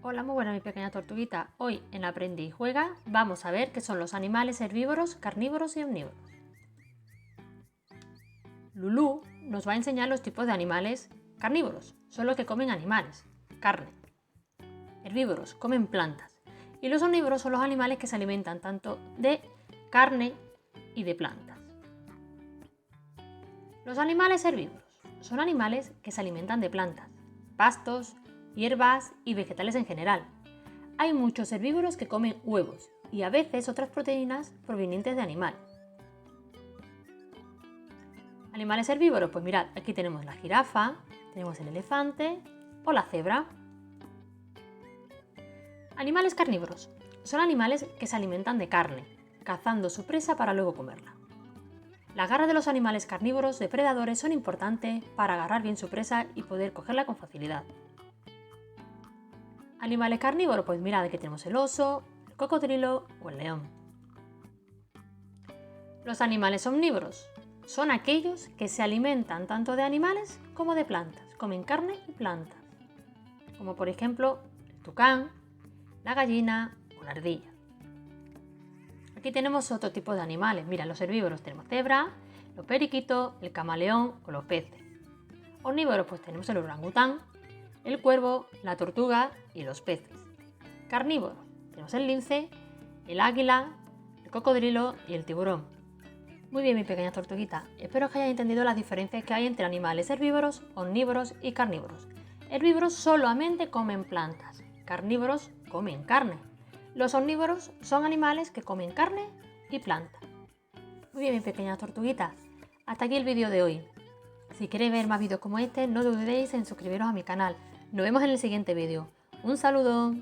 Hola, muy buena mi pequeña tortuguita. Hoy en Aprende y Juega vamos a ver qué son los animales herbívoros, carnívoros y omnívoros. Lulú nos va a enseñar los tipos de animales carnívoros, son los que comen animales, carne. Herbívoros, comen plantas. Y los omnívoros son los animales que se alimentan tanto de carne y de plantas. Los animales herbívoros son animales que se alimentan de plantas, pastos, hierbas y vegetales en general. Hay muchos herbívoros que comen huevos y a veces otras proteínas provenientes de animales. Animales herbívoros, pues mirad, aquí tenemos la jirafa, tenemos el elefante o la cebra. Animales carnívoros son animales que se alimentan de carne, cazando su presa para luego comerla. Las garras de los animales carnívoros depredadores son importantes para agarrar bien su presa y poder cogerla con facilidad. Animales carnívoros, pues mirad, aquí tenemos el oso, el cocodrilo o el león. Los animales omnívoros son aquellos que se alimentan tanto de animales como de plantas, comen carne y plantas, como por ejemplo el tucán, la gallina o la ardilla. Aquí tenemos otro tipo de animales. Mira, los herbívoros tenemos cebra, los periquitos, el camaleón o los peces. Omnívoros, pues tenemos el orangután, el cuervo, la tortuga y los peces. Carnívoros, tenemos el lince, el águila, el cocodrilo y el tiburón. Muy bien, mi pequeña tortuguita, espero que hayas entendido las diferencias que hay entre animales herbívoros, omnívoros y carnívoros. Herbívoros solamente comen plantas, carnívoros comen carne. Los omnívoros son animales que comen carne y planta. Muy bien, mi pequeña tortuguita, hasta aquí el vídeo de hoy. Si queréis ver más vídeos como este, no dudéis en suscribiros a mi canal. Nos vemos en el siguiente vídeo. ¡Un saludo!